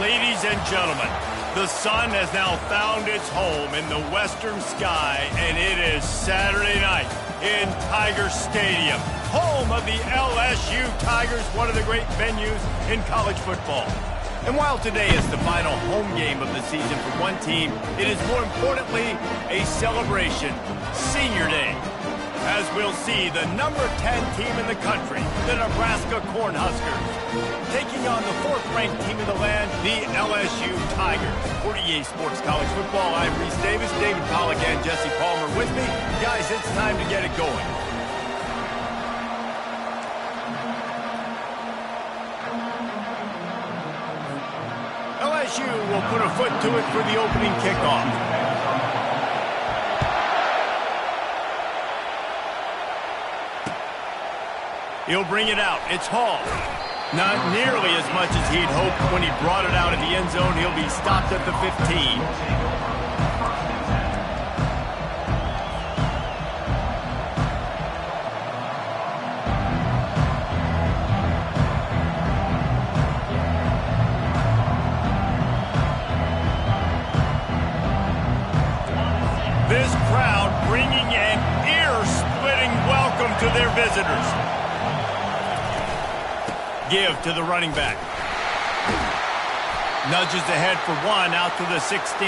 Ladies and gentlemen, the sun has now found its home in the western sky, and it is Saturday night in Tiger Stadium, home of the LSU Tigers, one of the great venues in college football. And while today is the final home game of the season for one team, it is more importantly a celebration, Senior Day, as we'll see the number 10 team in the country, the Nebraska Cornhuskers, taking on the fourth-ranked team in the land, the LSU Tigers. For EA Sports College Football, I'm Reese Davis, David Pollack, and Jesse Palmer with me. Guys, it's time to get it going. LSU will put a foot to it for the opening kickoff. He'll bring it out. It's Hall. Not nearly as much as he'd hoped when he brought it out of the end zone. He'll be stopped at the 15. This crowd bringing an ear-splitting welcome to their visitors. Give to the running back. Nudges ahead for one, out to the 16.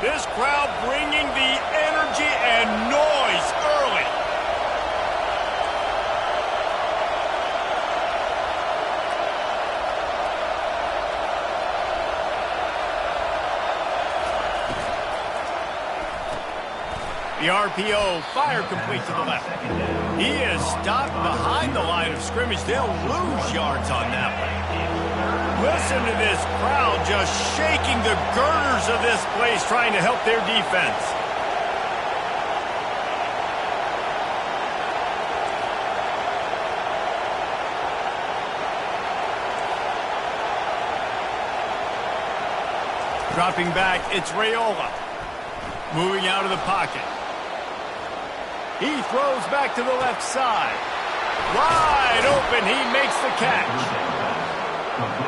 This crowd bringing the energy and noise early. The RPO, fire complete to the left. He is stopped behind the line of scrimmage. They'll lose yards on that one. Listen to this crowd just shaking the girders of this place, trying to help their defense. Dropping back, it's Raiola. Moving out of the pocket. He throws back to the left side. Wide open, he makes the catch.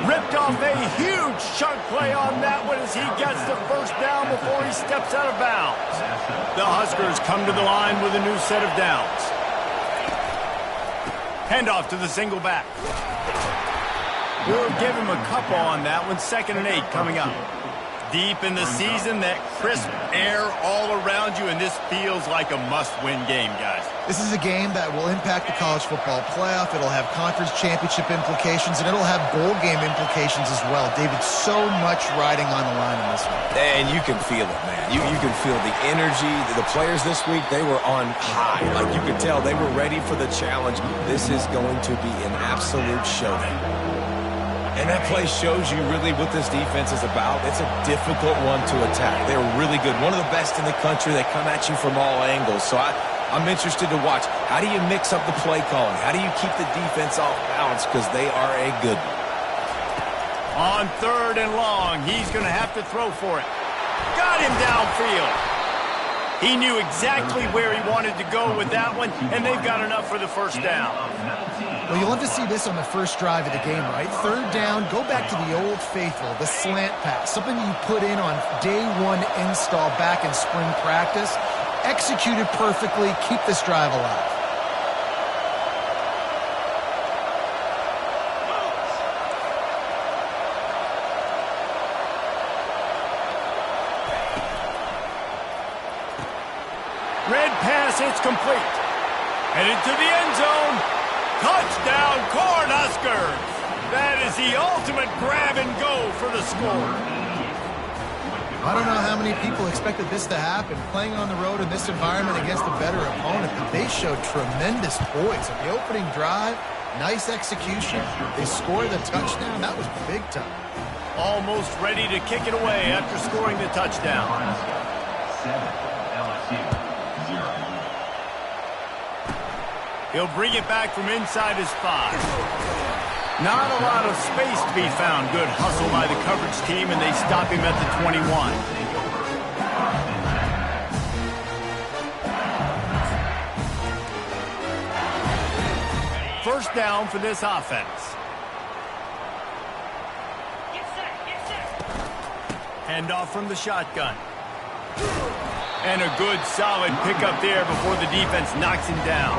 Ripped off a huge chunk play on that one as he gets the first down before he steps out of bounds. The Huskers come to the line with a new set of downs. Handoff to the single back. We'll give him a couple on that one. 2nd and 8 coming up. Deep in the season, that crisp air all around you, and this feels like a must-win game, guys. This is a game that will impact the college football playoff. It'll have conference championship implications, and it'll have bowl game implications as well. David, so much riding on the line in this one. And you can feel it, man. You can feel the energy. The players this week, they were on high. Like you could tell, they were ready for the challenge. This is going to be an absolute showdown. And that play shows you really what this defense is about. It's a difficult one to attack. They're really good. One of the best in the country. They come at you from all angles. So I'm interested to watch. How do you mix up the play calling? How do you keep the defense off balance? Because they are a good one. On 3rd and long, he's going to have to throw for it. Got him downfield. He knew exactly where he wanted to go with that one, and they've got enough for the first down. Well, you'll love to see this on the first drive of the game, right? 3rd down, go back to the old faithful, the slant pass, something you put in on day 1 install back in spring practice. Executed perfectly, keep this drive alive. Red pass, it's complete. Headed to the end zone. Touchdown, Cornhuskers! That is the ultimate grab and go for the score. I don't know how many people expected this to happen. Playing on the road in this environment against a better opponent, but they showed tremendous poise. On the opening drive, nice execution. They scored the touchdown. That was big time. Almost ready to kick it away after scoring the touchdown. 7, LSU, 0. He'll bring it back from inside his 5. Not a lot of space to be found. Good hustle by the coverage team, and they stop him at the 21. First down for this offense. Handoff from the shotgun. And a good, solid pickup there before the defense knocks him down.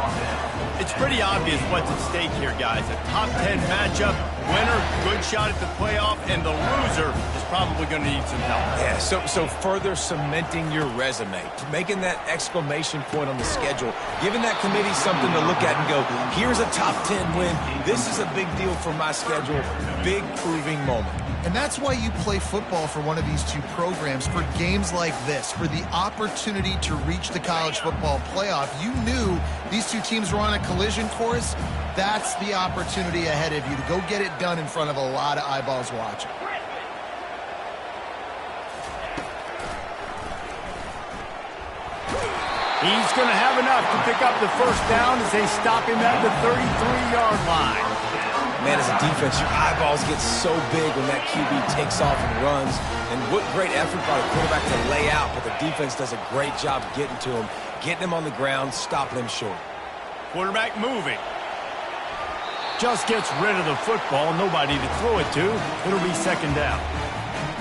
It's pretty obvious what's at stake here, guys. A top 10 matchup, winner, good shot at the playoff, and the loser is probably going to need some help. Yeah, so further cementing your resume, making that exclamation point on the schedule, giving that committee something to look at and go, here's a top 10 win. This is a big deal for my schedule. Big proving moment. And that's why you play football for one of these two programs, for games like this, for the opportunity to reach the college football playoff. You knew these two teams were on a collision course. That's the opportunity ahead of you to go get it done in front of a lot of eyeballs watching. He's going to have enough to pick up the first down as they stop him at the 33-yard line. Man, as a defense, your eyeballs get so big when that QB takes off and runs. And what great effort by the quarterback to lay out, but the defense does a great job getting to him, getting him on the ground, stopping him short. Quarterback moving. Just gets rid of the football, nobody to throw it to. It'll be 2nd down.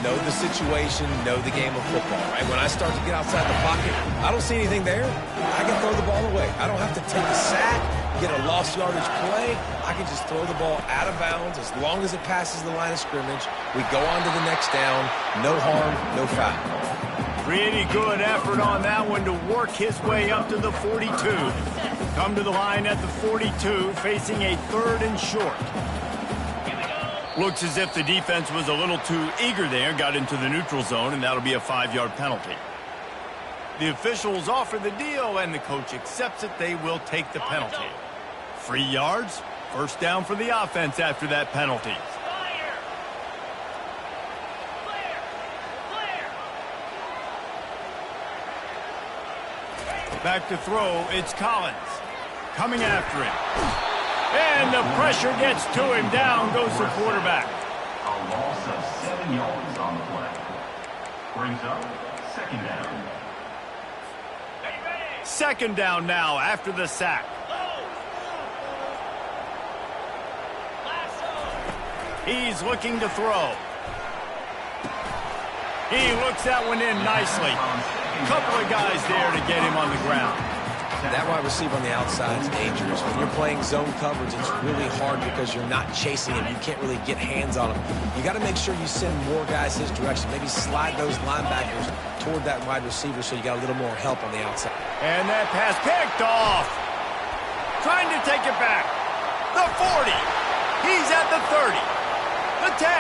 Know the situation, know the game of football, right? When I start to get outside the pocket, I don't see anything there. I can throw the ball away. I don't have to take a sack, get a lost yardage play. I can just throw the ball out of bounds as long as it passes the line of scrimmage. We go on to the next down. No harm, no foul. Pretty good effort on that one to work his way up to the 42. Come to the line at the 42, facing a 3rd and short. Looks as if the defense was a little too eager there, got into the neutral zone, and that'll be a 5-yard penalty. The officials offer the deal, and the coach accepts it. They will take the penalty. 3 yards, first down for the offense after that penalty. Back to throw, it's Collins. Coming after him. And the pressure gets to him. Down goes the quarterback. A loss of 7 yards on the play. Brings up second down. Second down now after the sack. He's looking to throw. He looks that one in nicely. Couple of guys there to get him on the ground. That wide receiver on the outside is dangerous. When you're playing zone coverage, it's really hard because you're not chasing him. You can't really get hands on him. You got to make sure you send more guys his direction. Maybe slide those linebackers toward that wide receiver so you got a little more help on the outside. And that pass picked off. Trying to take it back. The 40. He's at the 30. The 10.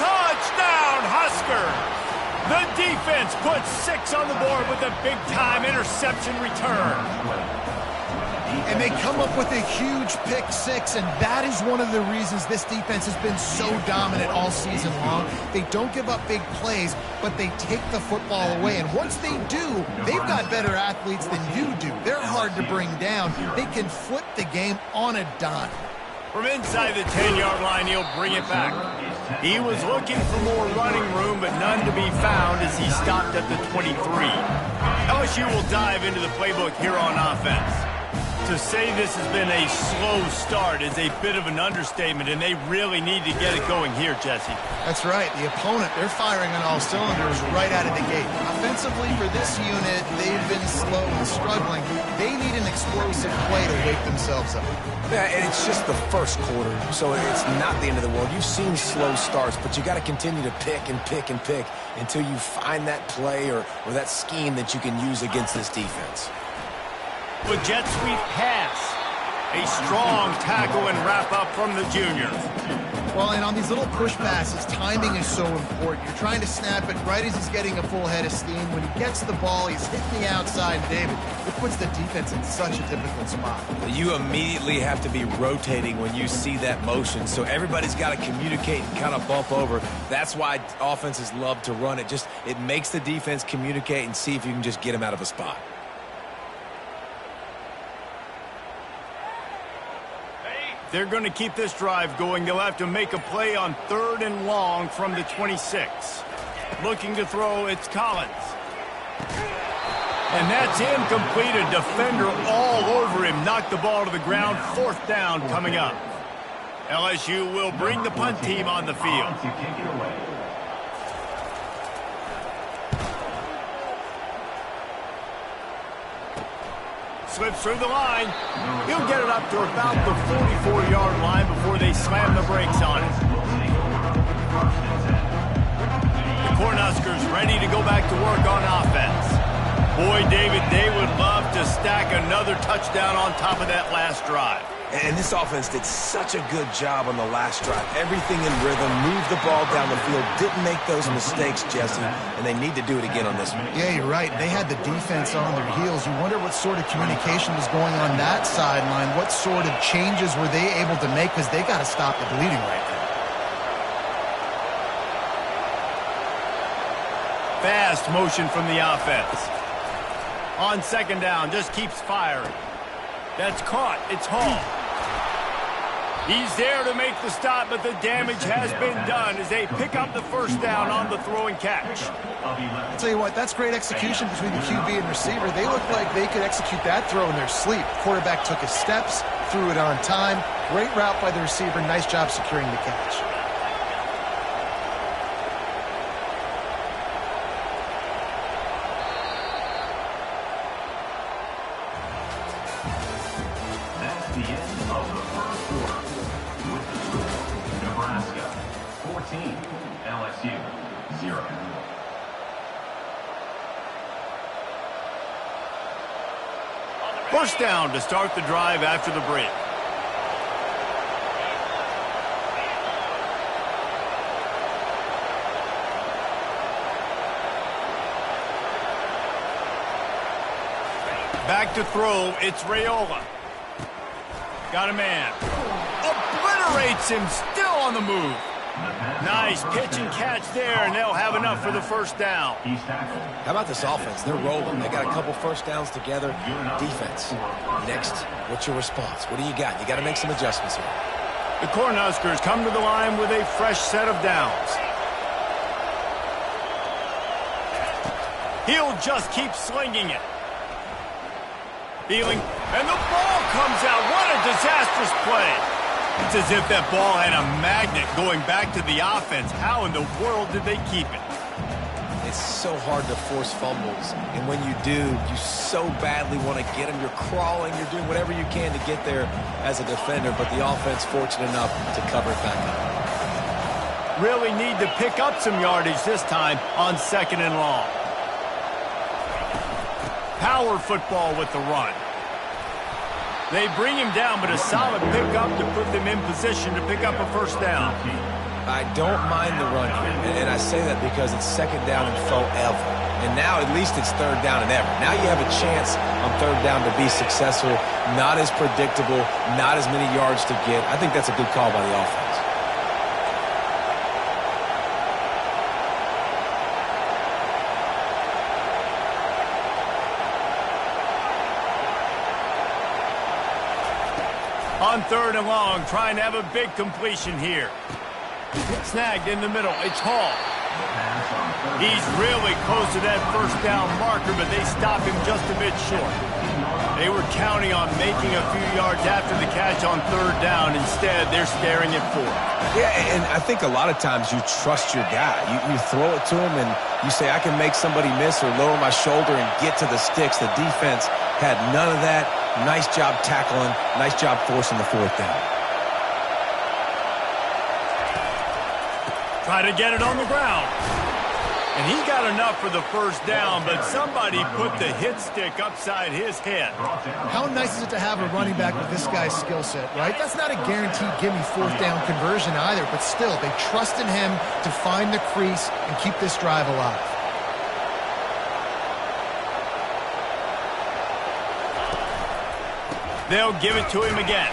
Touchdown, Husker. The defense puts 6 on the board with a big-time interception return. And they come up with a huge pick 6, and that is one of the reasons this defense has been so dominant all season long. They don't give up big plays, but they take the football away. And once they do, they've got better athletes than you do. They're hard to bring down. They can flip the game on a dime. From inside the 10-yard line, he'll bring it back. He was looking for more running room, but none to be found as he stopped at the 23. LSU will dive into the playbook here on offense. To say this has been a slow start is a bit of an understatement, and they really need to get it going here, Jesse. That's right. The opponent, they're firing on all cylinders right out of the gate. Offensively, for this unit, they've been slow and struggling. They need an explosive play to wake themselves up. Yeah, and it's just the first quarter, so it's not the end of the world. You've seen slow starts, but you got to continue to pick and pick and pick until you find that play or that scheme that you can use against this defense. With jet sweep pass. A strong tackle and wrap up from the junior. Well, and on these little push passes, timing is so important. You're trying to snap it right as he's getting a full head of steam. When he gets the ball, he's hitting the outside, David. It puts the defense in such a difficult spot. You immediately have to be rotating when you see that motion, so everybody's got to communicate and kind of bump over. That's why offenses love to run it. It makes the defense communicate and see if you can just get him out of a spot. They're going to keep this drive going. They'll have to make a play on 3rd and long from the 26. Looking to throw, it's Collins. And that's incomplete. A defender all over him. Knocked the ball to the ground. 4th down coming up. LSU will bring the punt team on the field. Slips through the line. He'll get it up to about the 44-yard line before they slam the brakes on it. The Cornhuskers ready to go back to work on offense. Boy, David, they would love to stack another touchdown on top of that last drive. And this offense did such a good job on the last drive. Everything in rhythm, moved the ball down the field, didn't make those mistakes, Jesse, and they need to do it again on this one. Yeah, you're right. They had the defense on their heels. You wonder what sort of communication was going on that sideline. What sort of changes were they able to make, because they got to stop the bleeding right now. Fast motion from the offense. On 2nd down, just keeps firing. That's caught. It's Hall. He's there to make the stop, but the damage has been done as they pick up the 1st down on the throw and catch. I'll tell you what, that's great execution between the QB and receiver. They looked like they could execute that throw in their sleep. Quarterback took his steps, threw it on time. Great route by the receiver. Nice job securing the catch. The end of the first quarter with the score, Nebraska 14, LSU 0. First down to start the drive after the break. Back to throw, it's Raiola. Got a man. Obliterates him, still on the move. Nice pitch and catch there, and they'll have enough for the 1st down. How about this offense? They're rolling. They got a couple 1st downs together. Defense. Next, what's your response? What do you got? You got to make some adjustments here. The Cornhuskers come to the line with a fresh set of downs. He'll just keep slinging it. Feeling, and the ball comes out. What a disastrous play. It's as if that ball had a magnet going back to the offense. How in the world did they keep it? It's so hard to force fumbles, and when you do, you so badly want to get them. You're crawling, you're doing whatever you can to get there as a defender, but the offense fortunate enough to cover it back up. Really need to pick up some yardage this time on 2nd and long. Power football with the run. They bring him down, but a solid pickup to put them in position to pick up a first down. I don't mind the run here, and I say that because it's 2nd down and forever. And now at least it's 3rd down and ever. Now you have a chance on 3rd down to be successful, not as predictable, not as many yards to get. I think that's a good call by the offense. On 3rd and long, trying to have a big completion here. Snagged in the middle. It's Hall. He's really close to that first down marker, but they stop him just a bit short. They were counting on making a few yards after the catch on 3rd down. Instead, they're staring at 4th. Yeah, and I think a lot of times you trust your guy. You throw it to him, and you say, I can make somebody miss or lower my shoulder and get to the sticks. The defense had none of that. Nice job tackling. Nice job forcing the 4th down. Try to get it on the ground. And he got enough for the first down, but somebody put the hit stick upside his head. How nice is it to have a running back with this guy's skill set, right? That's not a guaranteed gimme 4th down conversion either, but still, they trust in him to find the crease and keep this drive alive. They'll give it to him again.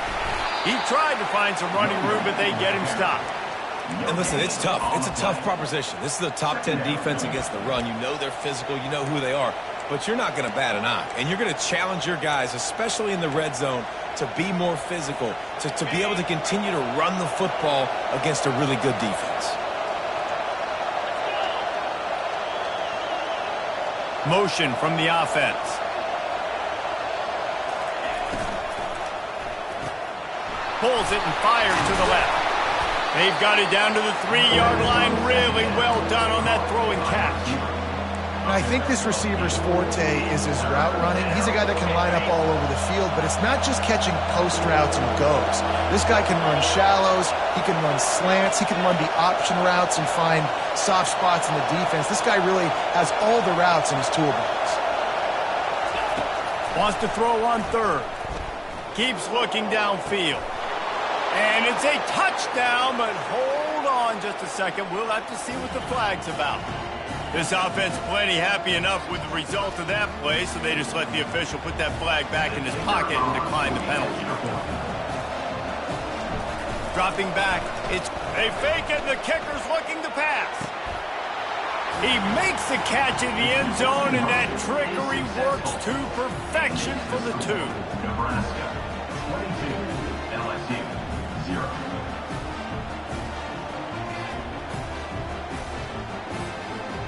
He tried to find some running room, but they get him stopped. And listen, it's tough. It's a tough proposition. This is a top 10 defense against the run. You know they're physical. You know who they are. But you're not going to bat an eye. And you're going to challenge your guys, especially in the red zone, to be more physical, to be able to continue to run the football against a really good defense. Motion from the offense. Pulls it and fires to the left. They've got it down to the 3-yard line. Really well done on that throw and catch. And I think this receiver's forte is his route running. He's a guy that can line up all over the field, but it's not just catching post routes and goes. This guy can run shallows. He can run slants. He can run the option routes and find soft spots in the defense. This guy really has all the routes in his toolbox. Wants to throw on 3rd. Keeps looking downfield. And it's a touchdown, but hold on just a second. We'll have to see what the flag's about. This offense plenty happy enough with the result of that play, so they just let the official put that flag back in his pocket and decline the penalty. Dropping back, they fake it, the kicker's looking to pass. He makes the catch in the end zone, and that trickery works to perfection for the 2. Nebraska 22, LSU 0.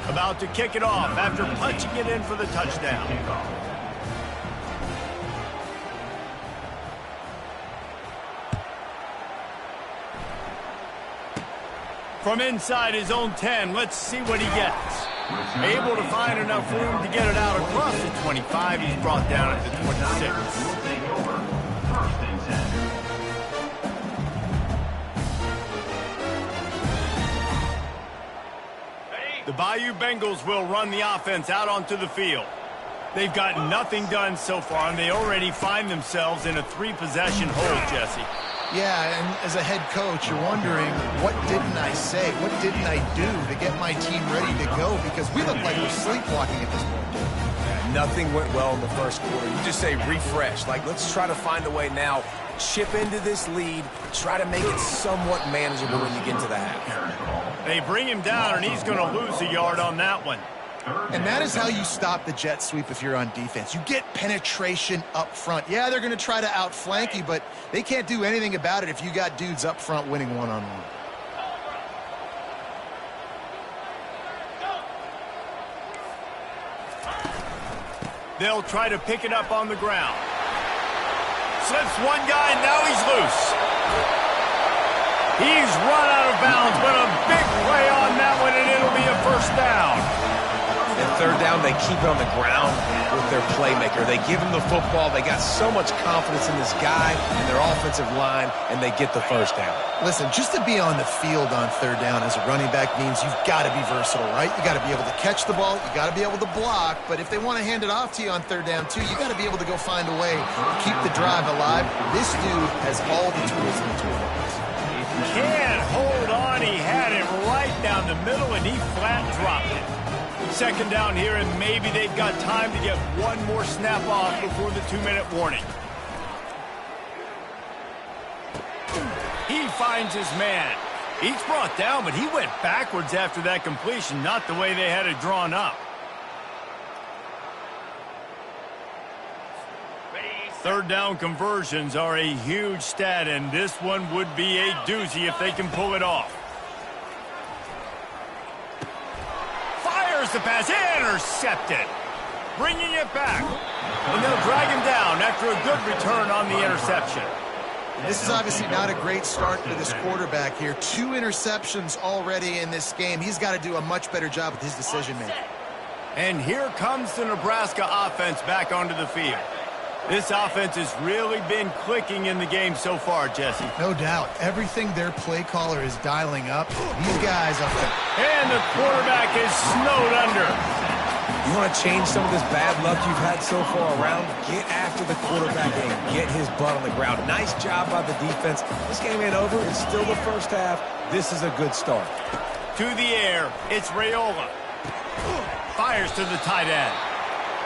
About to kick it off after punching it in for the touchdown. From inside his own 10, let's see what he gets. Able to find enough room to get it out across the 25. He's brought down at the 26. The Bayou Bengals will run the offense out onto the field. They've got nothing done so far, and they already find themselves in a 3-possession hole, Jesse. Yeah, and as a head coach, you're wondering, what didn't I say? What didn't I do to get my team ready to go? Because we look like we're sleepwalking at this point. Nothing went well in the first quarter. You just say refresh. Like, let's try to find a way now. Chip into this lead. Try to make it somewhat manageable when you get into the half. They bring him down, and he's going to lose a yard on that one. And that is how you stop the jet sweep if you're on defense. You get penetration up front. Yeah, they're going to try to outflank you, but they can't do anything about it if you got dudes up front winning one-on-one. They'll try to pick it up on the ground. Slips one guy, now he's loose. He's run out of bounds, but a big play on that one, and it'll be a first down. And third down, they keep it on the ground with their playmaker. They give him the football. They got so much confidence in this guy and their offensive line, and they get the first down. Listen, just to be on the field on third down as a running back means you've got to be versatile, right? You got to be able to catch the ball. You got to be able to block. But if they want to hand it off to you on third down, too, you got to be able to go find a way to keep the drive alive. This dude has all the tools in the toolbox. Can't hold on. He had it right down the middle, and he flat dropped it. Second down here, and maybe they've got time to get one more snap off before the 2-minute warning. He finds his man. He's brought down, but he went backwards after that completion, not the way they had it drawn up. Third down conversions are a huge stat, and this one would be a doozy if they can pull it off. Fires the pass, intercepted. Bringing it back. And they'll drag him down after a good return on the interception. This is obviously not a great start for this quarterback here. 2 interceptions already in this game. He's got to do a much better job with his decision-making. And here comes the Nebraska offense back onto the field. This offense has really been clicking in the game so far, Jesse. No doubt. Everything their play caller is dialing up, these guys up there. And the quarterback is snowed under. You want to change some of this bad luck you've had so far around? Get after the quarterback and get his butt on the ground. Nice job by the defense. This game ain't over. It's still the first half. This is a good start. To the air, it's Raiola. Fires to the tight end.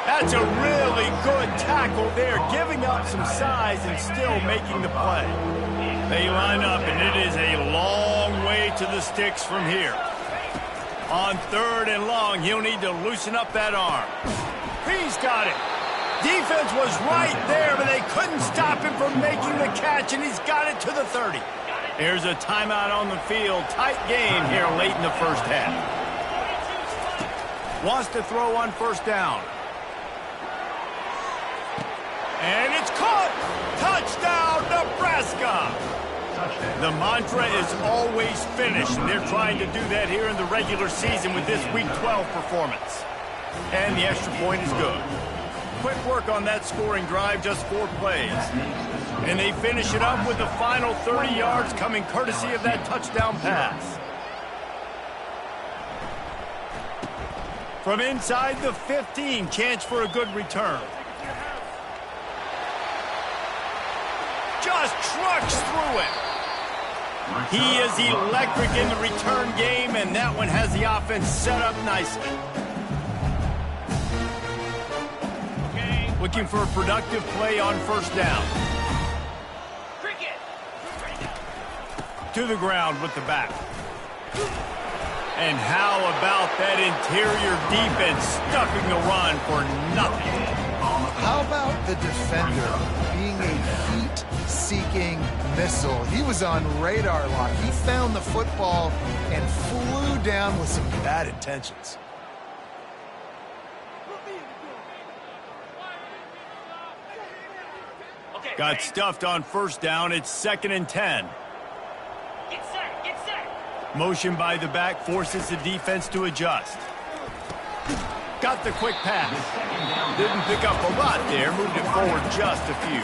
That's a really good tackle there, giving up some size and still making the play. They line up, and it is a long way to the sticks from here. On third and long, he'll need to loosen up that arm. He's got it. Defense was right there, but they couldn't stop him from making the catch, and he's got it to the 30. There's a timeout on the field. Tight game here late in the first half. Wants to throw on first down. And it's caught! Touchdown, Nebraska! The mantra is always finish, and they're trying to do that here in the regular season with this Week 12 performance. And the extra point is good. Quick work on that scoring drive, just 4 plays. And they finish it up with the final 30 yards coming courtesy of that touchdown pass. From inside the 15, chance for a good return. Just trucks through it. He is electric in the return game, and that one has the offense set up nicely. Looking for a productive play on first down. To the ground with the back. And how about that interior defense stuffing the run for nothing? How about the defender being a heat-seeking missile? He was on radar lock. He found the football and flew down with some bad intentions. Got stuffed on first down. It's 2nd and 10. Get set, get set. Motion by the back forces the defense to adjust. Got the quick pass. Didn't pick up a lot there. Moved it forward just a few.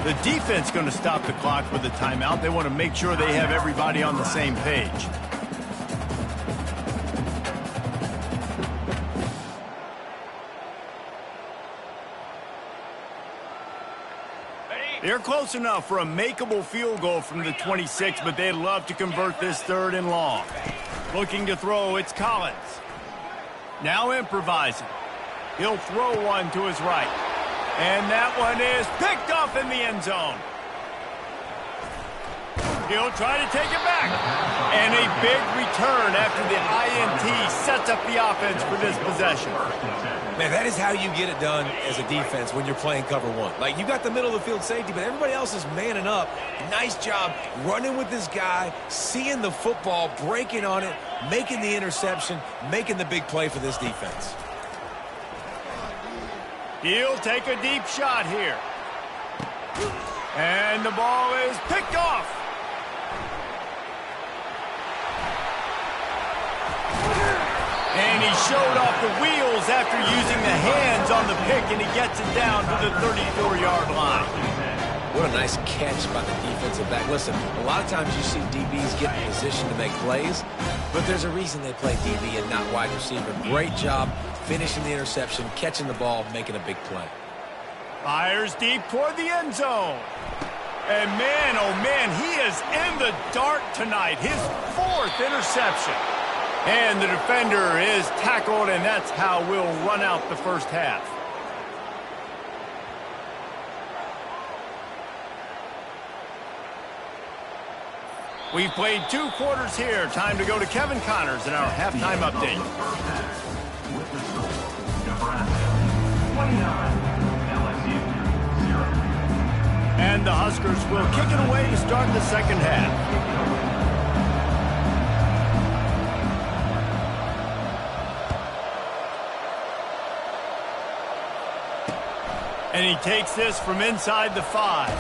The defense going to stop the clock with a timeout. They want to make sure they have everybody on the same page. They're close enough for a makeable field goal from the 26, but they'd love to convert this 3rd and long. Looking to throw, it's Collins. Now improvising. He'll throw one to his right. And that one is picked off in the end zone. He'll try to take it back. And a big return after the INT sets up the offense for this possession. Man, that is how you get it done as a defense when you're playing cover 1. Like, you got the middle of the field safety, but everybody else is manning up. Nice job running with this guy, seeing the football, breaking on it, making the interception, making the big play for this defense. He'll take a deep shot here. And the ball is picked off. And he showed off the wheels after using the hands on the pick, and he gets it down to the 34-yard line. What a nice catch by the defensive back. Listen, a lot of times you see DBs get in position to make plays, but there's a reason they play DB and not wide receiver. Great job finishing the interception, catching the ball, making a big play. Fires deep toward the end zone. And man, oh man, he is in the dark tonight. His 4th interception. And the defender is tackled, and that's how we'll run out the first half. We've played 2 quarters here. Time to go to Kevin Connors in our halftime update. With the score, Nebraska 29, LSU 0. And the Huskers will kick it away to start the second half. And he takes this from inside the 5.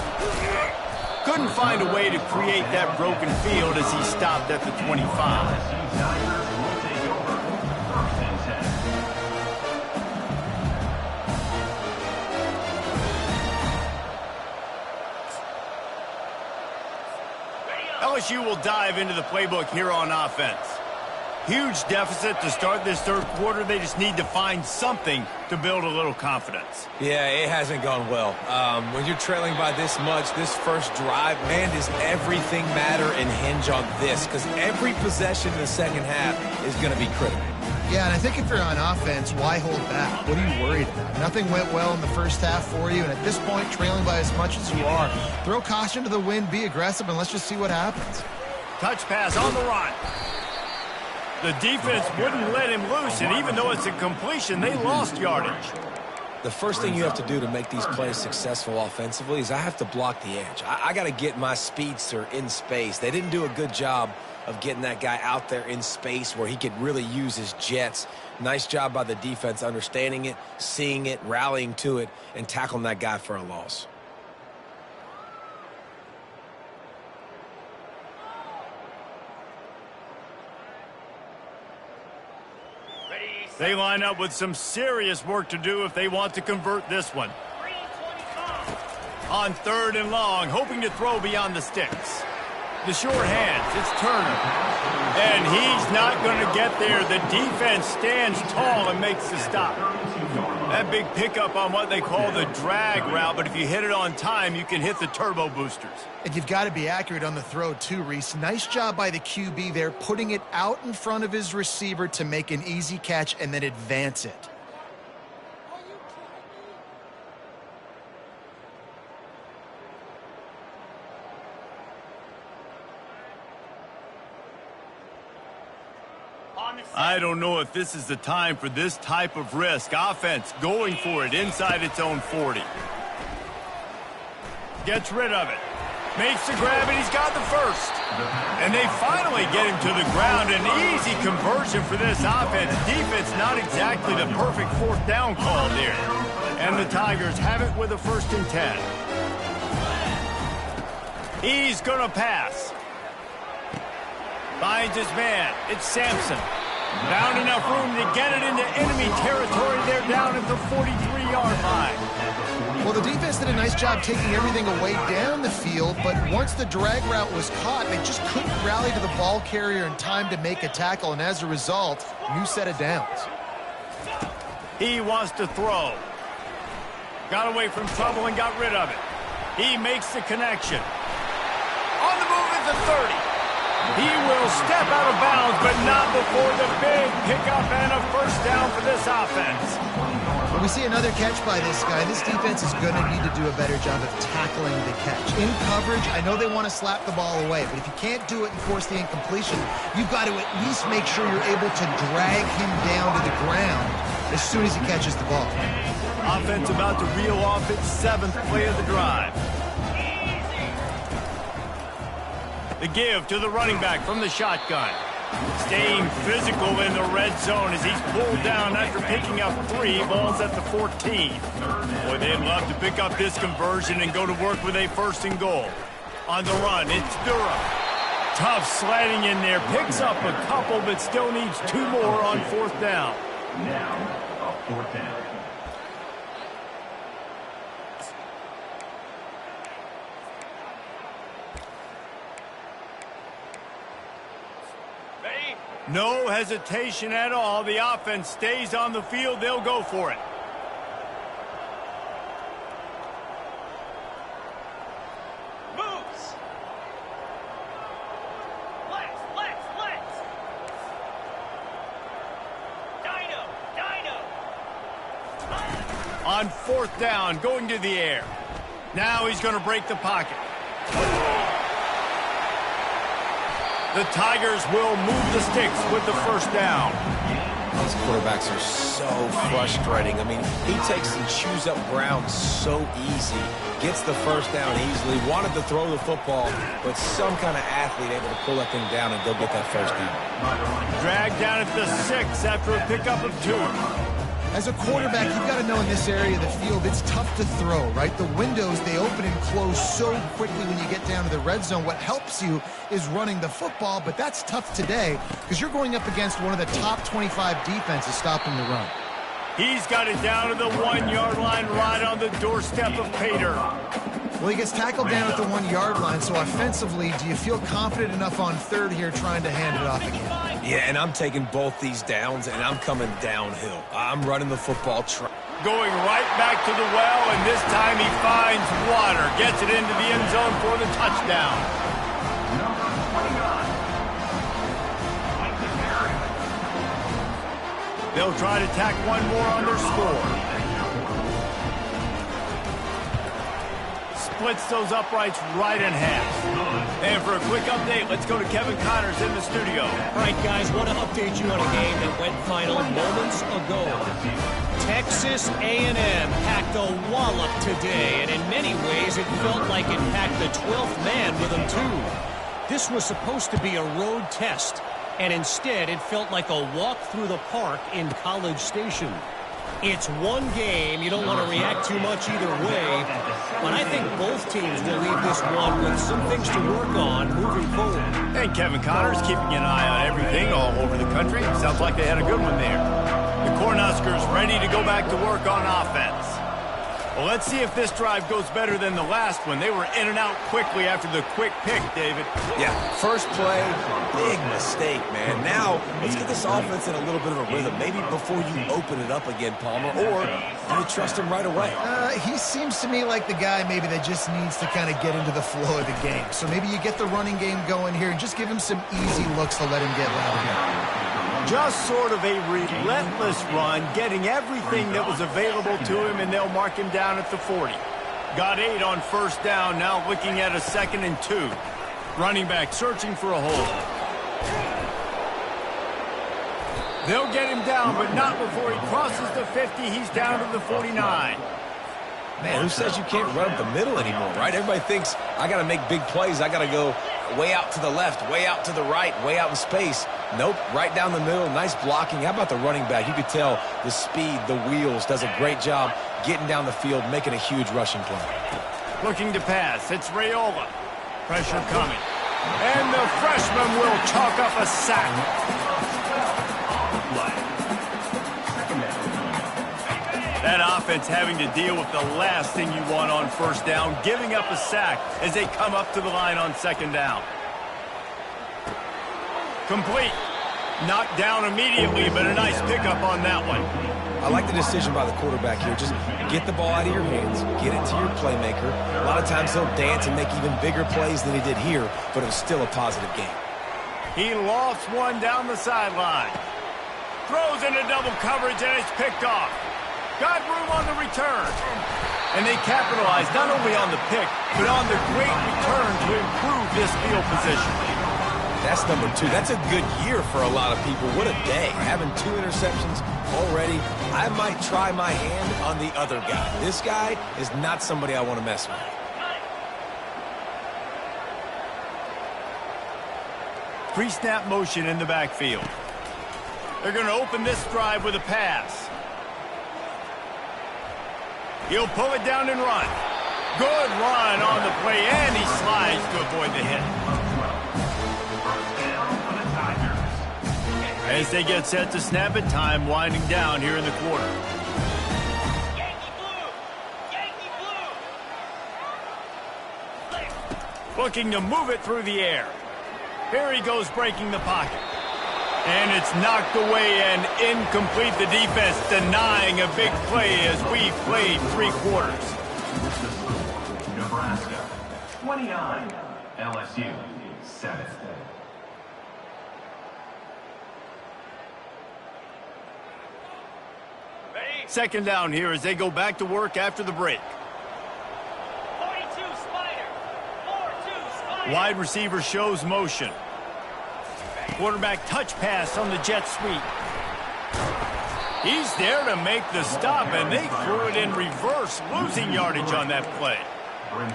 Couldn't find a way to create that broken field as he stopped at the 25. LSU Tigers will take over 1st and 10. LSU will dive into the playbook here on offense. Huge deficit to start this 3rd quarter. They just need to find something to build a little confidence. Yeah, it hasn't gone well. When you're trailing by this much, this first drive, man, does everything matter and hinge on this? Because every possession in the second half is going to be critical. Yeah, and I think if you're on offense, why hold back? What are you worried about? Nothing went well in the first half for you, and at this point, trailing by as much as you are, throw caution to the wind, be aggressive, and let's just see what happens. Touch pass on the run. The defense wouldn't let him loose, and even though it's a completion, they lost yardage. The first thing you have to do to make these plays successful offensively is I have to block the edge. I got to get my speedster in space. They didn't do a good job of getting that guy out there in space where he could really use his jets. Nice job by the defense understanding it, seeing it, rallying to it, and tackling that guy for a loss. They line up with some serious work to do if they want to convert this one. On 3rd and long, hoping to throw beyond the sticks. The short hands, it's Turner. And he's not going to get there. The defense stands tall and makes the stop. That big pickup on what they call the drag route, but if you hit it on time, you can hit the turbo boosters. And you've got to be accurate on the throw too, Reese. Nice job by the QB there, putting it out in front of his receiver to make an easy catch and then advance it. I don't know if this is the time for this type of risk. Offense going for it inside its own 40. Gets rid of it. Makes the grab, and he's got the first. And they finally get him to the ground. An easy conversion for this offense. Defense not exactly the perfect 4th down call there. And the Tigers have it with a 1st and 10. He's going to pass. Finds his man. It's Sampson. Found enough room to get it into enemy territory. They're down at the 43-yard line. Well, the defense did a nice job taking everything away down the field, but once the drag route was caught, they just couldn't rally to the ball carrier in time to make a tackle, and as a result, new set of downs. He wants to throw. Got away from trouble and got rid of it. He makes the connection. On the move at the 30. He will step out of bounds, but not before the big pickup and a 1st down for this offense. When we see another catch by this guy, this defense is going to need to do a better job of tackling the catch. In coverage, I know they want to slap the ball away, but if you can't do it and force the incompletion, you've got to at least make sure you're able to drag him down to the ground as soon as he catches the ball. Offense about to reel off its 7th play of the drive. The give to the running back from the shotgun. Staying physical in the red zone as he's pulled down after picking up 3 balls at the 14. Boy, they'd love to pick up this conversion and go to work with a 1st and goal. On the run, it's Durham. Tough sledding in there. Picks up a couple, but still needs 2 more on 4th down. Now, a 4th down. No hesitation at all. The offense stays on the field. They'll go for it. Moves. Let's. Dino. On 4th down, going to the air. Now he's going to break the pocket. The Tigers will move the sticks with the 1st down. These quarterbacks are so frustrating. I mean, he takes and chews up ground so easy. Gets the 1st down easily. Wanted to throw the football, but some kind of athlete able to pull that thing down and go get that 1st down. Dragged down at the 6 after a pickup of 2. As a quarterback, you've got to know in this area of the field, it's tough to throw, right? The windows, they open and close so quickly when you get down to the red zone. What helps you is running the football, but that's tough today because you're going up against one of the top 25 defenses stopping the run. He's got it down to the 1-yard line right on the doorstep of Pater. Well, he gets tackled down at the 1-yard line, so offensively, do you feel confident enough on 3rd here trying to hand it off again? Yeah, and I'm taking both these downs, and I'm coming downhill. I'm running the football. Going right back to the well, and this time he finds water. Gets it into the end zone for the touchdown. Number 29. They'll try to tack 1 more on their score. Splits those uprights right in half. And for a quick update, let's go to Kevin Connors in the studio. All right, guys, want to update you on a game that went final moments ago. Texas A&M packed a wallop today, and in many ways it felt like it packed the 12th man with them, too. This was supposed to be a road test, and instead it felt like a walk through the park in College Station. It's one game. You don't want to react too much either way, but I think both teams will leave this one with some things to work on moving forward. And Kevin Connors keeping an eye on everything all over the country. Sounds like they had a good one there. The Cornhuskers ready to go back to work on offense. Well, let's see if this drive goes better than the last one. They were in and out quickly after the quick pick, David. Yeah, first play, big mistake, man. Now, let's get this offense in a little bit of a rhythm. Maybe before you open it up again, Palmer, or do you trust him right away? He seems to me like the guy maybe that just needs to kind of get into the flow of the game. So maybe you get the running game going here and just give him some easy looks to let him get loud. Just sort of a relentless run, getting everything that was available to him, and they'll mark him down at the 40. Got 8 on 1st down, now looking at a 2nd and 2. Running back searching for a hole. They'll get him down, but not before he crosses the 50. He's down to the 49. Man, who says you can't run up the middle anymore, right? Everybody thinks I got to make big plays. I got to go way out to the left, way out to the right, way out in space. Nope, right down the middle. Nice blocking. How about the running back? You could tell the speed, the wheels, does a great job getting down the field, making a huge rushing play. Looking to pass. It's Raiola. Pressure coming. And the freshman will chalk up a sack. That offense having to deal with the last thing you want on 1st down, giving up a sack as they come up to the line on 2nd down. Complete. Knocked down immediately, but a nice pickup on that one. I like the decision by the quarterback here. Just get the ball out of your hands, get it to your playmaker. A lot of times he'll dance and make even bigger plays than he did here, but it was still a positive game. He lost one down the sideline. Throws into double coverage, and it's picked off. Got room on the return. And they capitalized not only on the pick, but on the great return to improve this field position. That's number 2. That's a good year for a lot of people. What a day. Having 2 interceptions already. I might try my hand on the other guy. This guy is not somebody I want to mess with. pre-snap motion in the backfield. They're going to open this drive with a pass. He'll pull it down and run. Good run on the play, and he slides to avoid the hit. As they get set to snap it, time winding down here in the quarter. Yankee blue! Yankee blue! Looking to move it through the air. Here he goes breaking the pocket. And it's knocked away and incomplete. The defense denying a big play as we played 3 quarters. Nebraska 29, LSU 7. Second down here as they go back to work after the break. 42 Spider! 4-2 Spider! Wide receiver shows motion. Quarterback touch pass on the jet sweep. He's there to make the stop, and they threw it in reverse, losing yardage on that play.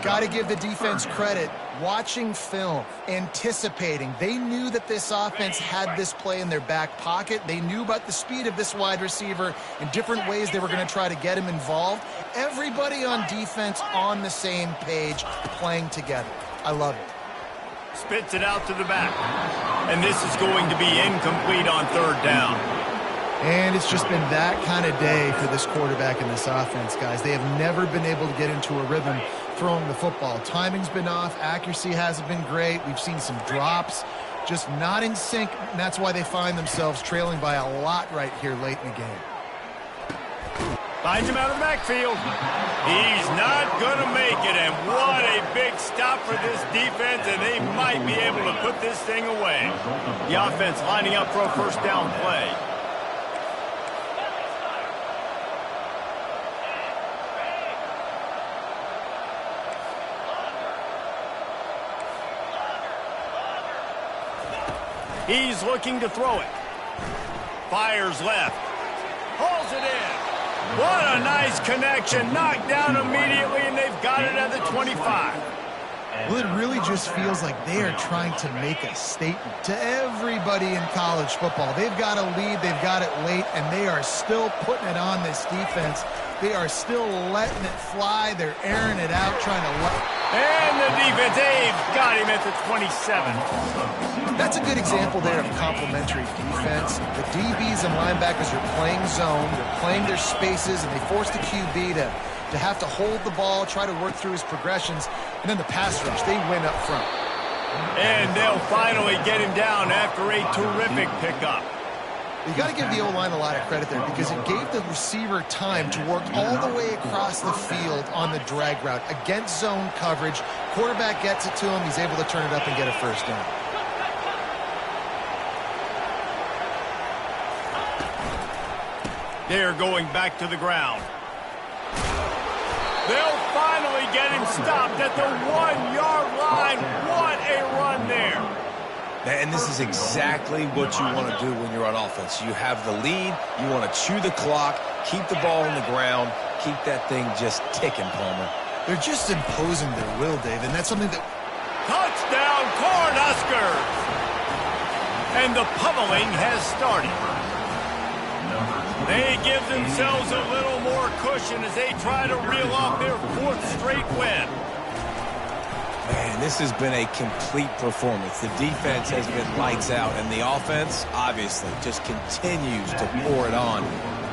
Got to give the defense credit. Watching film, anticipating. They knew that this offense had this play in their back pocket. They knew about the speed of this wide receiver and different ways they were going to try to get him involved. Everybody on defense on the same page, playing together. I love it. Spits it out to the back. And this is going to be incomplete on third down. And it's just been that kind of day for this quarterback and this offense, guys. They have never been able to get into a rhythm throwing the football. Timing's been off. Accuracy hasn't been great. We've seen some drops, just not in sync. And that's why they find themselves trailing by a lot right here late in the game. Finds him out of the backfield. He's not going to make it, and what a big stop for this defense, and they might be able to put this thing away. The offense lining up for a first down play. He's looking to throw it. Fires left. Hauls it in. What a nice connection. Knocked down immediately, and they've got it at the 25. Well, it really just feels like they are trying to make a statement to everybody in college football. They've got a lead, they've got it late, and they are still putting it on this defense. They are still letting it fly. They're airing it out, trying to and the defense, they've got him at the 27. That's a good example there of complementary defense. The DBs and linebackers are playing zone, they're playing their spaces, and they force the QB to have to hold the ball, try to work through his progressions, and then the pass rush, they win up front. And they'll finally get him down after a terrific pickup. You got to give the O-line a lot of credit there because it gave the receiver time to work all the way across the field on the drag route against zone coverage. Quarterback gets it to him. He's able to turn it up and get a first down. They're going back to the ground. They'll finally get him stopped at the 1-yard line. What a run there. And this is exactly what you want to do when you're on offense. You have the lead. You want to chew the clock, keep the ball on the ground, keep that thing just ticking, Palmer. They're just imposing their will, Dave, and that's something that... Touchdown, Cornhuskers! And the pummeling has started. They give themselves a little more cushion as they try to reel off their 4th straight win. Man, this has been a complete performance. The defense has been lights out, and the offense, obviously, just continues to pour it on.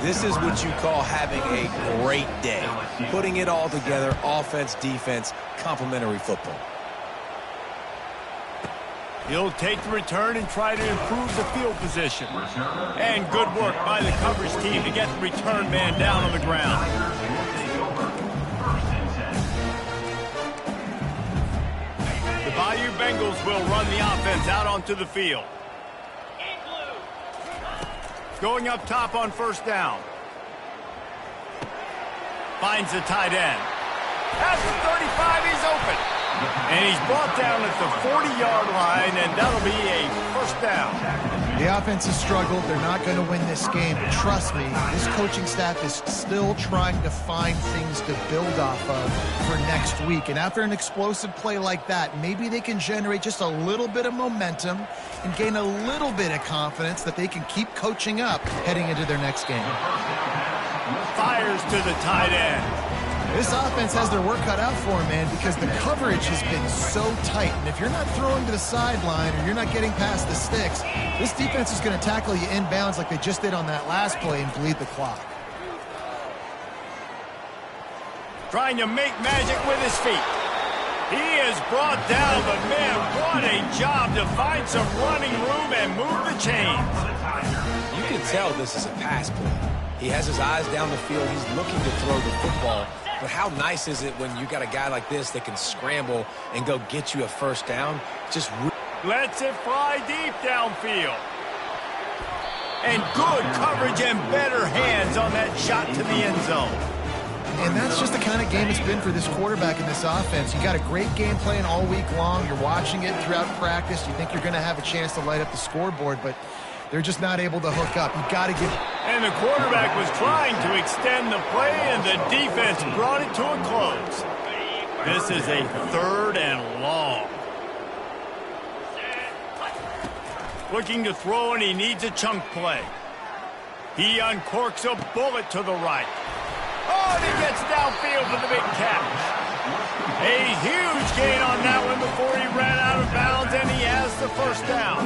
This is what you call having a great day. Putting it all together, offense, defense, complementary football. He'll take the return and try to improve the field position. And good work by the coverage team to get the return man down on the ground. The Bayou Bengals will run the offense out onto the field. Going up top on first down. Finds the tight end. At the 35, he's open. And he's brought down at the 40-yard line, and that'll be a first down. The offense has struggled. They're not going to win this game. But trust me, this coaching staff is still trying to find things to build off of for next week. And after an explosive play like that, maybe they can generate just a little bit of momentum and gain a little bit of confidence that they can keep coaching up heading into their next game. Fires to the tight end. This offense has their work cut out for them, man, because the coverage has been so tight. And if you're not throwing to the sideline or you're not getting past the sticks, this defense is going to tackle you inbounds like they just did on that last play and bleed the clock. Trying to make magic with his feet. He is brought down, but man, what a job to find some running room and move the chains. You can tell this is a pass play. He has his eyes down the field. He's looking to throw the football. But how nice is it when you got a guy like this that can scramble and go get you a first down? Just lets it fly deep downfield. And good coverage and better hands on that shot to the end zone. And that's just the kind of game it's been for this quarterback in this offense. You got a great game plan all week long. You're watching it throughout practice. You think you're going to have a chance to light up the scoreboard, but they're just not able to hook up. You've got to give. And the quarterback was trying to extend the play, and the defense brought it to a close. This is a 3rd and long. Looking to throw, and he needs a chunk play. He uncorks a bullet to the right. Oh, and he gets downfield for the big catch. A huge gain on that one before he ran out of bounds, and he has the first down.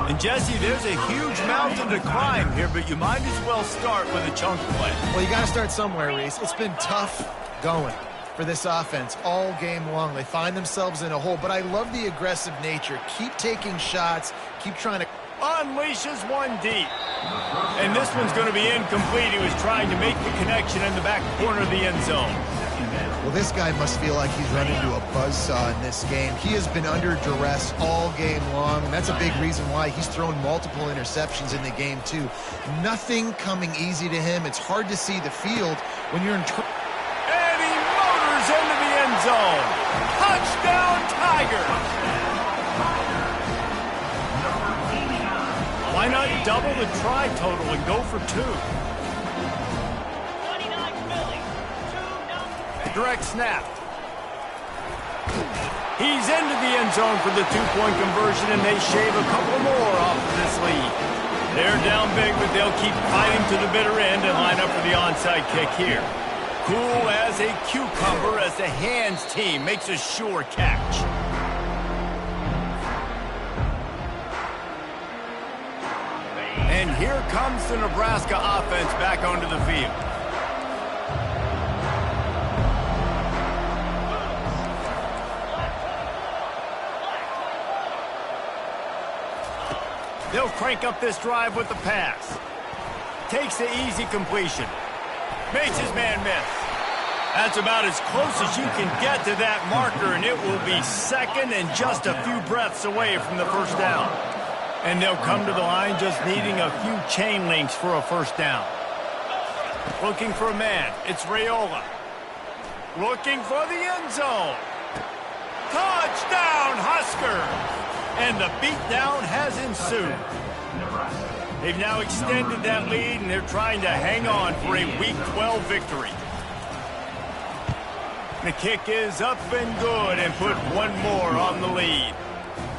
And Jesse, there's a huge mountain to climb here, but you might as well start with a chunk play. Well, you got to start somewhere, Reese. It's been tough going for this offense all game long. They find themselves in a hole, but I love the aggressive nature. Keep taking shots. Keep trying to. Unleashes one deep. And this one's going to be incomplete. He was trying to make the connection in the back corner of the end zone. Well, this guy must feel like he's run into a buzzsaw in this game. He has been under duress all game long, and that's a big reason why he's thrown multiple interceptions in the game, too. Nothing coming easy to him. It's hard to see the field when you're in. And he motors into the end zone. Touchdown, Tigers! Why not double the try total and go for 2? 29 Philly. 2-0. Direct snap. He's into the end zone for the 2-point conversion, and they shave a couple more off of this lead. They're down big, but they'll keep fighting to the bitter end and line up for the onside kick here. Cool as a cucumber as the hands team makes a sure catch. And here comes the Nebraska offense back onto the field. They'll crank up this drive with the pass. Takes the easy completion. Makes his man miss. That's about as close as you can get to that marker, and it will be second and just a few breaths away from the first down. And they'll come to the line just needing a few chain links for a first down. Looking for a man. It's Raiola. Looking for the end zone. Touchdown, Husker! And the beatdown has ensued. They've now extended that lead, and they're trying to hang on for a Week 12 victory. The kick is up and good, and put one more on the lead.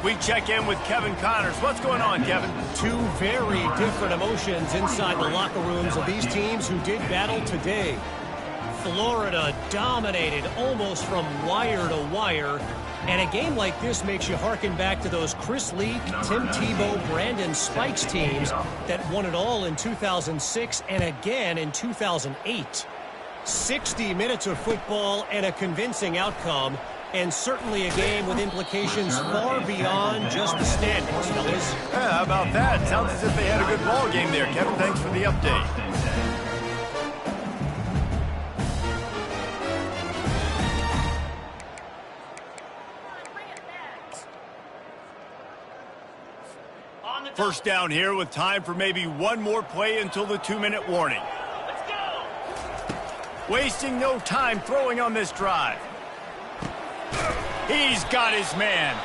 We check in with Kevin Connors. What's going on, Kevin? 2 very different emotions inside the locker rooms of these teams who did battle today. Florida dominated almost from wire to wire. And a game like this makes you harken back to those Chris Leak, Tim Tebow, Brandon Spikes teams that won it all in 2006 and again in 2008. 60 minutes of football and a convincing outcome, and certainly a game with implications far beyond just the standings, fellas. Yeah, how about that? Sounds as if they had a good ball game there, Kevin. Thanks for the update. First down here with time for maybe one more play until the 2-minute warning. Let's go. Wasting no time throwing on this drive. He's got his man.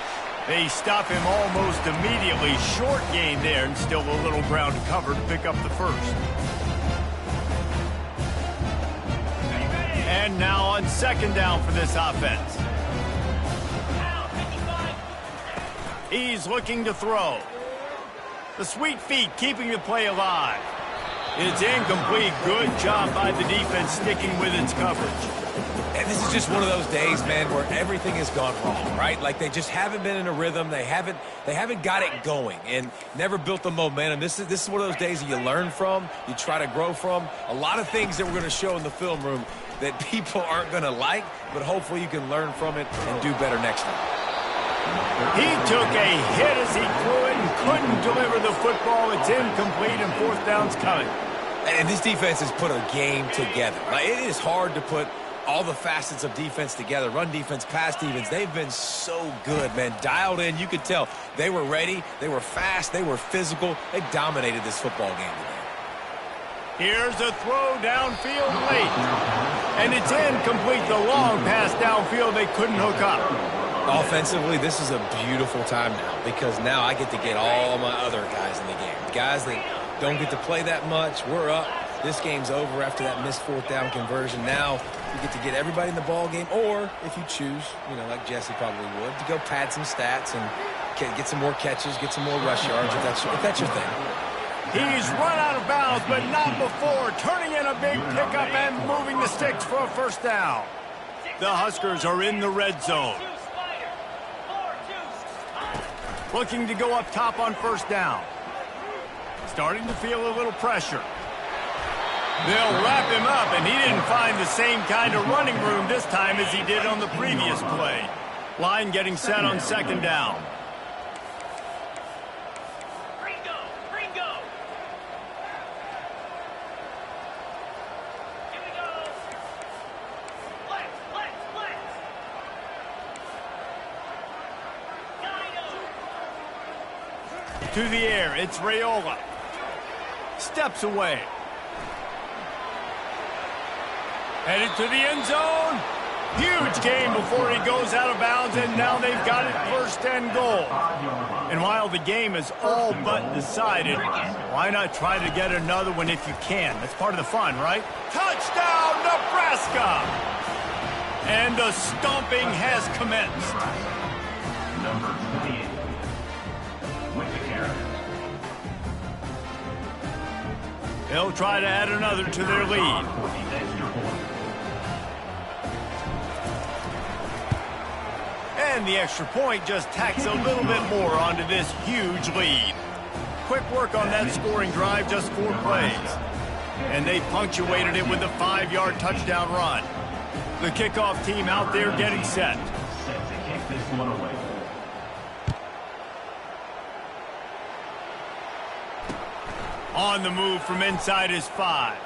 They stop him almost immediately. Short gain there, and still a little ground to cover to pick up the first. And now on second down for this offense. He's looking to throw. The sweet feet keeping the play alive. It's incomplete. Good job by the defense sticking with its coverage. And this is just one of those days, man, where everything has gone wrong, right? Like they just haven't been in a rhythm. They haven't got it going and never built the momentum. This is one of those days that you learn from, you try to grow from. A lot of things that we're going to show in the film room that people aren't going to like, but hopefully you can learn from it and do better next time. He took a hit as he threw it and couldn't deliver the football. It's incomplete and fourth down's coming. And this defense has put a game together. Like, it is hard to put all the facets of defense together. Run defense, pass defense. They've been so good, man. Dialed in. You could tell they were ready. They were fast. They were physical. They dominated this football game today. Here's a throw downfield late. And it's incomplete. The long pass downfield they couldn't hook up. Offensively, this is a beautiful time now because now I get to get all my other guys in the game. Guys that don't get to play that much. We're up. This game's over after that missed fourth down conversion. Now you get to get everybody in the ball game, or if you choose, like Jesse probably would, to go pad some stats and get some more catches, get some more rush yards if that's your thing. He's run out of bounds, but not before. Turning in a big pickup and moving the sticks for a first down. The Huskers are in the red zone. Looking to go up top on first down. Starting to feel a little pressure. They'll wrap him up, and he didn't find the same kind of running room this time as he did on the previous play. Line getting set on second down. Ringo. Here we go. Flex. To the air, it's Raiola. Steps away. Headed to the end zone. Huge gain before he goes out of bounds, and now they've got it first and goal. And while the game is all but decided, why not try to get another one if you can? That's part of the fun, right? Touchdown, Nebraska! And the stomping has commenced. Number 28. With the carry. They'll try to add another to their lead. And the extra point just tacks a little bit more onto this huge lead. Quick work on that scoring drive, just 4 plays. And they punctuated it with a 5-yard touchdown run. The kickoff team out there getting set. Set to kick this one away. On the move from inside his 5.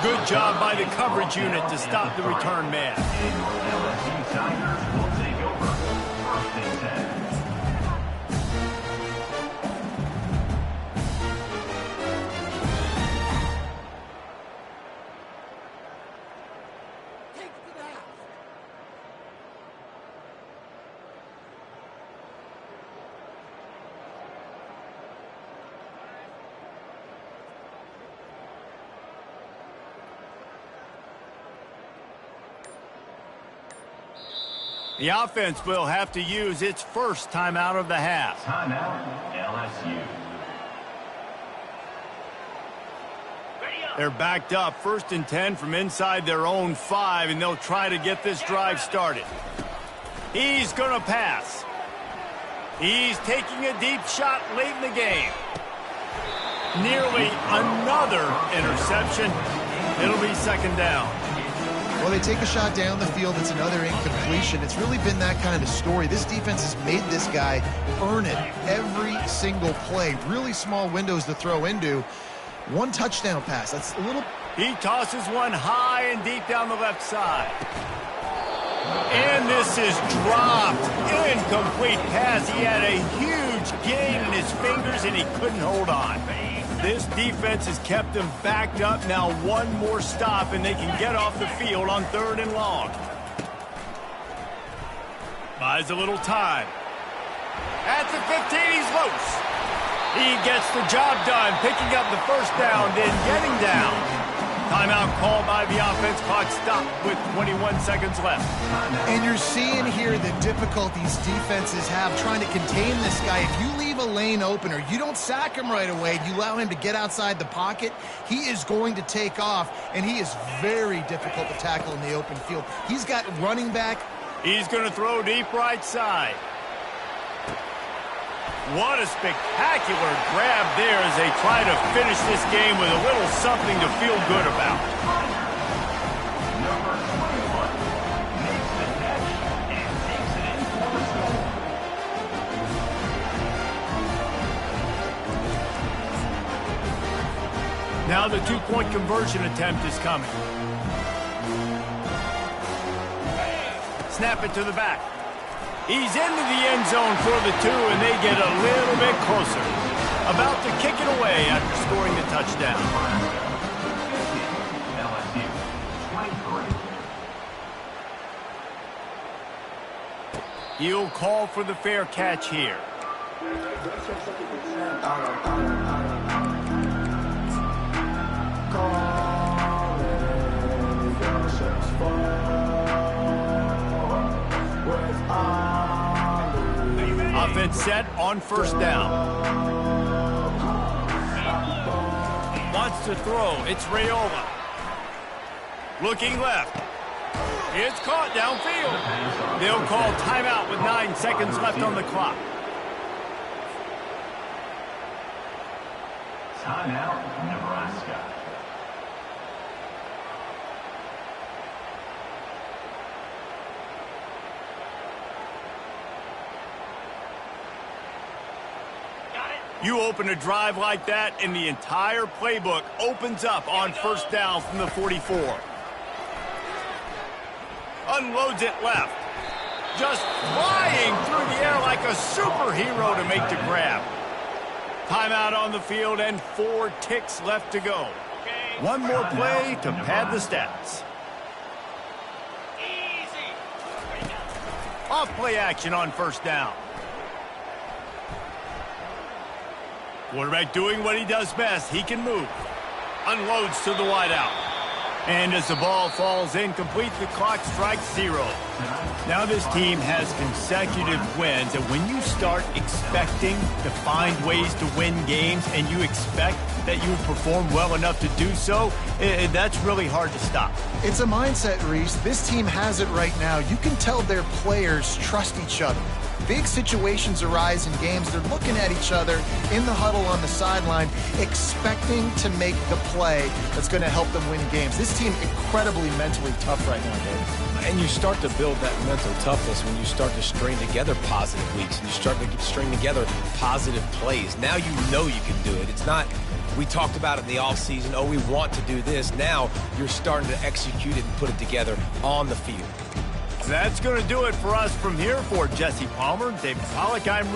Good job by the coverage unit to stop the return man. LSU Tigers will take over. First and 10. The offense will have to use its first timeout of the half. Timeout, LSU. They're backed up, 1st and 10 from inside their own 5, and they'll try to get this drive started. He's going to pass. He's taking a deep shot late in the game. Nearly another interception. It'll be second down. Well, they take a shot down the field. It's another incompletion. It's really been that kind of story. This defense has made this guy earn it every single play. Really small windows to throw into. 1 touchdown pass. That's a little... He tosses one high and deep down the left side. And this is dropped. Incomplete pass. He had a huge gain in his fingers, and he couldn't hold on. This defense has kept them backed up. Now 1 more stop, and they can get off the field on 3rd and long. Buys a little time. At the 15, he's loose. He gets the job done, picking up the first down, then getting down. Timeout called by the offense. Clock stopped with 21 seconds left. And you're seeing here the difficulties defenses have trying to contain this guy. If you leave a lane open or you don't sack him right away, you allow him to get outside the pocket, he is going to take off, and he is very difficult to tackle in the open field. He's got running back. He's going to throw deep right side. What a spectacular grab there as they try to finish this game with a little something to feel good about. Number 21 makes the catch and takes it in for the score. Now the two-point conversion attempt is coming. Snap it to the back. He's into the end zone for the 2, and they get a little bit closer. About to kick it away after scoring the touchdown. LSU 23. He'll call for the fair catch here. Offense set on first down. Wants to throw. It's Raiola. Looking left. It's caught downfield. They'll call timeout with 9 seconds left on the clock. Timeout, Nebraska. You open a drive like that, and the entire playbook opens up on first down from the 44. Unloads it left. Just flying through the air like a superhero to make the grab. Timeout on the field and 4 ticks left to go. One more play to pad the stats. Off play action on first down. Quarterback doing what he does best. He can move. Unloads to the wideout. And as the ball falls incomplete, the clock strikes 0. Now this team has consecutive wins, and when you start expecting to find ways to win games and you expect that you perform well enough to do so, that's really hard to stop. It's a mindset, Reese. This team has it right now. You can tell their players trust each other. Big situations arise in games. They're looking at each other in the huddle on the sideline, expecting to make the play that's going to help them win games. This team incredibly mentally tough right now, David. And you start to build that mental toughness when you start to string together positive weeks and you start to string together positive plays. Now you know you can do it. It's not, we talked about it in the offseason, oh, we want to do this. Now you're starting to execute it and put it together on the field. That's going to do it for us from here. For Jesse Palmer, David Pollack, I'm